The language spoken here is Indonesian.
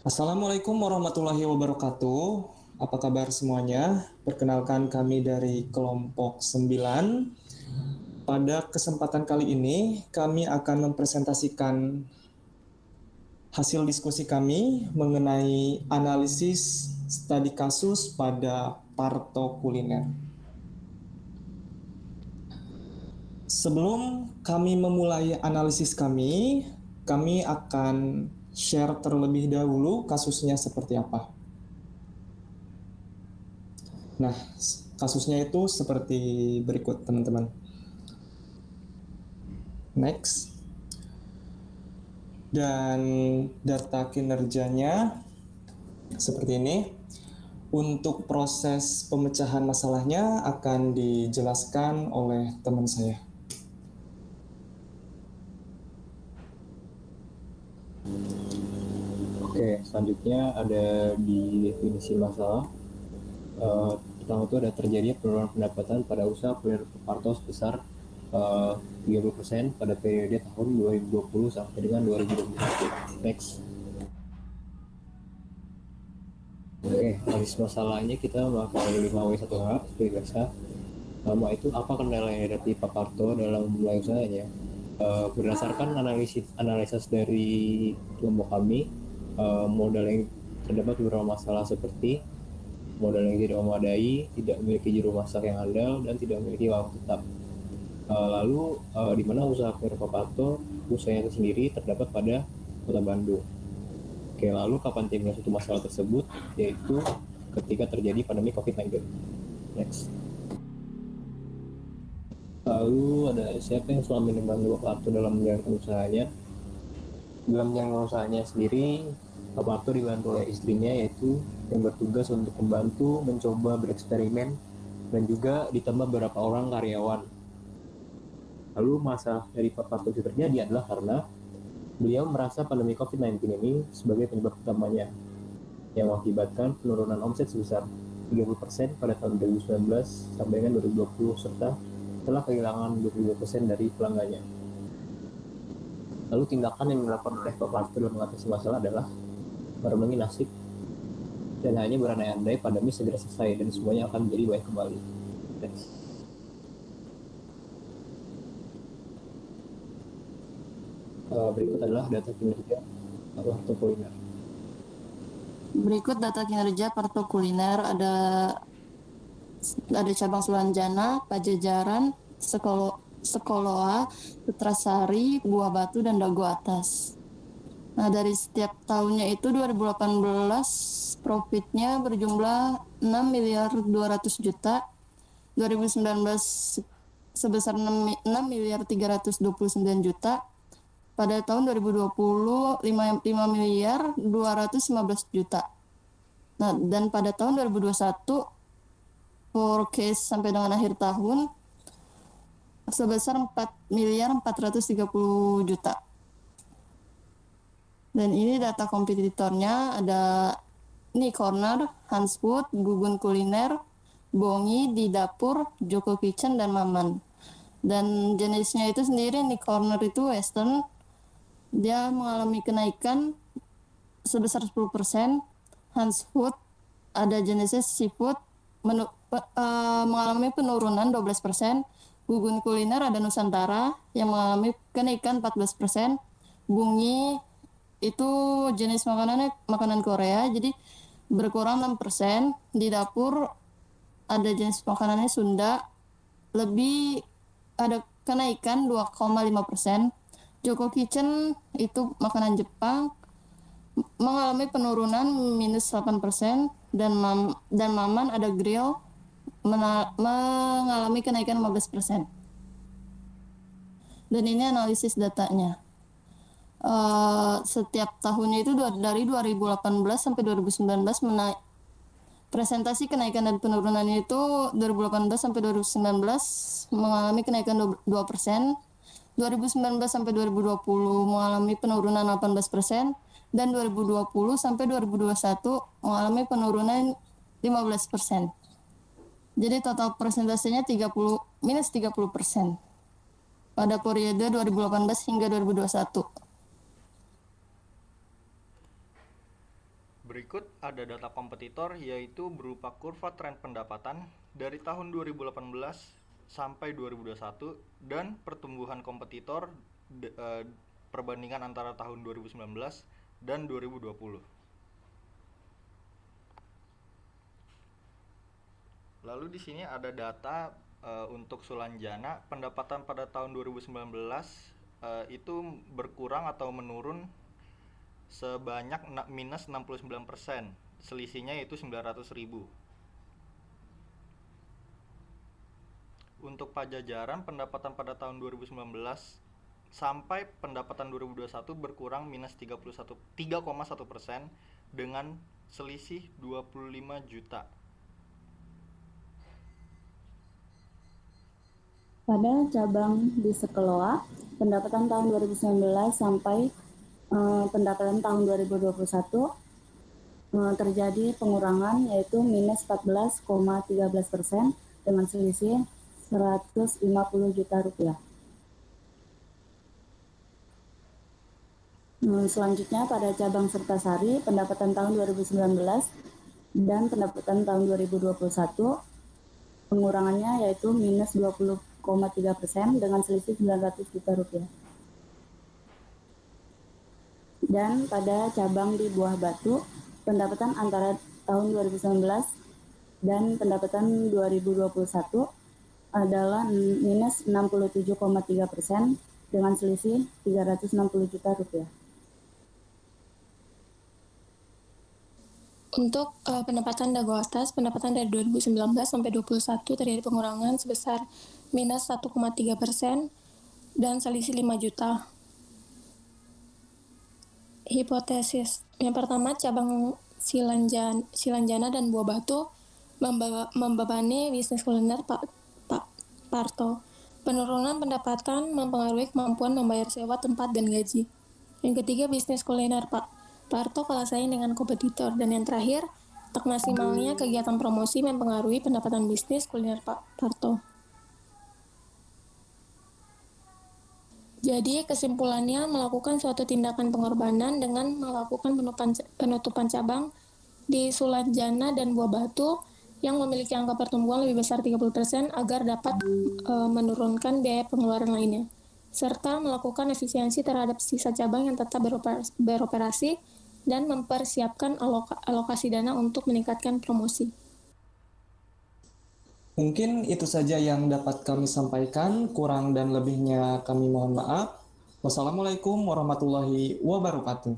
Assalamualaikum warahmatullahi wabarakatuh. Apa kabar semuanya? Perkenalkan kami dari kelompok 9. Pada kesempatan kali ini, kami akan mempresentasikan hasil diskusi kami mengenai analisis studi kasus pada Parto Kuliner. Sebelum kami memulai analisis kami akan share terlebih dahulu kasusnya seperti apa. Nah, kasusnya itu seperti berikut, teman-teman. Next. Dan data kinerjanya seperti ini. Untuk proses pemecahan masalahnya akan dijelaskan oleh teman saya. Oke, selanjutnya ada di definisi masalah. Pertama itu ada terjadi penurunan pendapatan pada usaha kuliner Parto sebesar 30% pada periode tahun 2020 sampai dengan 2021. Next. Oke, analisis masalahnya kita memakai 5W1H seperti biasa. Pertama itu apa kendala yang dihadapi Pak Parto dalam memulai usahanya? Berdasarkan analisis dari kelompok kami, modal yang terdapat beberapa masalah seperti modal yang tidak memadai, tidak memiliki juru masak yang handal, dan tidak memiliki waktu tetap. Di mana usaha kuliner Papato, usahanya sendiri terdapat pada Kota Bandung. Oke, lalu kapan timbul suatu masalah tersebut? Yaitu ketika terjadi pandemi COVID-19. Next. Lalu ada siapa yang selama ini membantu Papato dalam menjalankan usahanya? Dalam menjalankan usahanya sendiri, Papato dibantu oleh istrinya, yaitu yang bertugas untuk membantu mencoba bereksperimen dan juga ditambah beberapa orang karyawan. Lalu masalah dari Papato itu terjadi adalah karena beliau merasa pandemi COVID-19 ini sebagai penyebab utamanya yang mengakibatkan penurunan omset sebesar 30% pada tahun 2019 sampai dengan 2020 serta telah kehilangan 22% dari pelanggannya. Lalu tindakan yang dilakukan oleh Papato dalam mengatasi masalah adalah merenungi nasib dan hanya berandai-andai pandemi segera selesai dan semuanya akan menjadi baik kembali. Next. Berikut adalah data kinerja Parto Kuliner. Berikut data kinerja Parto Kuliner ada cabang Sulanjana, Pajajaran, Sekoloa, Putrasari, Buah Batu, dan Dago Atas. Nah, dari setiap tahunnya itu 2018 profitnya berjumlah 6 miliar 200 juta, 2019 sebesar 6 miliar 329 juta, pada tahun 2020 5 miliar 215 juta. Nah, dan pada tahun 2021 forecast sampai dengan akhir tahun sebesar 4 miliar 430 juta. Dan ini data kompetitornya ada Nih Corner, Hans Food, Gugun Kuliner, Bongi, Di Dapur, Joko Kitchen, dan Maman. Dan jenisnya itu sendiri Nih Corner itu Western, dia mengalami kenaikan sebesar 10%. Hans Food ada jenisnya seafood mengalami penurunan 12%. Gugun Kuliner ada Nusantara yang mengalami kenaikan 14%. Bungi itu jenis makanan Korea, jadi berkurang 6%. Di Dapur ada jenis makanannya Sunda, lebih ada kenaikan 2,5%. Joko Kitchen itu makanan Jepang mengalami penurunan minus 8%, dan Maman ada grill mengalami kenaikan 15%. Dan ini analisis datanya. Setiap tahunnya itu dari 2018 sampai 2019 presentasi kenaikan dan penurunannya itu 2018 sampai 2019 mengalami kenaikan 2%, 2019 sampai 2020 mengalami penurunan 18%, dan 2020 sampai 2021 mengalami penurunan 15%. Jadi total presentasinya minus 30% pada periode 2018 hingga 2021. Berikut ada data kompetitor yaitu berupa kurva tren pendapatan dari tahun 2018 sampai 2021 dan pertumbuhan kompetitor perbandingan antara tahun 2019 dan 2020. Lalu di sini ada data untuk Sulanjana pendapatan pada tahun 2019 itu berkurang atau menurun sebanyak minus 69%, selisihnya yaitu 900.000. Untuk Pajajaran pendapatan pada tahun 2019 sampai pendapatan 2021 berkurang minus 3,1% dengan selisih 25 juta. Pada cabang di Sekeloa, pendapatan tahun 2019 sampai pendapatan tahun 2021 terjadi pengurangan yaitu minus 14,13% dengan selisih 150 juta rupiah. Selanjutnya pada cabang Sertasari, pendapatan tahun 2019 dan pendapatan tahun 2021 pengurangannya yaitu minus 20,3% dengan selisih 900 juta rupiah. Dan pada cabang di Buah Batu, pendapatan antara tahun 2019 dan pendapatan 2021 adalah minus 67,3% dengan selisih 360 juta rupiah. Untuk pendapatan dago atas, pendapatan dari 2019 sampai 2021 terjadi pengurangan sebesar minus 1,3% dan selisih 5 juta. Hipotesis yang pertama, cabang Silanjana dan Buah Batu membebani bisnis kuliner Parto. Penurunan pendapatan mempengaruhi kemampuan membayar sewa tempat dan gaji. Yang ketiga, bisnis kuliner Parto kalah saing dengan kompetitor. Dan yang terakhir, tak maksimalnya kegiatan promosi mempengaruhi pendapatan bisnis kuliner Parto. Jadi kesimpulannya, melakukan suatu tindakan pengorbanan dengan melakukan penutupan cabang di Sulanjana dan Buah Batu yang memiliki angka pertumbuhan lebih besar 30% agar dapat menurunkan biaya pengeluaran lainnya, serta melakukan efisiensi terhadap sisa cabang yang tetap beroperasi dan mempersiapkan alokasi dana untuk meningkatkan promosi. Mungkin itu saja yang dapat kami sampaikan, kurang dan lebihnya kami mohon maaf. Wassalamualaikum warahmatullahi wabarakatuh.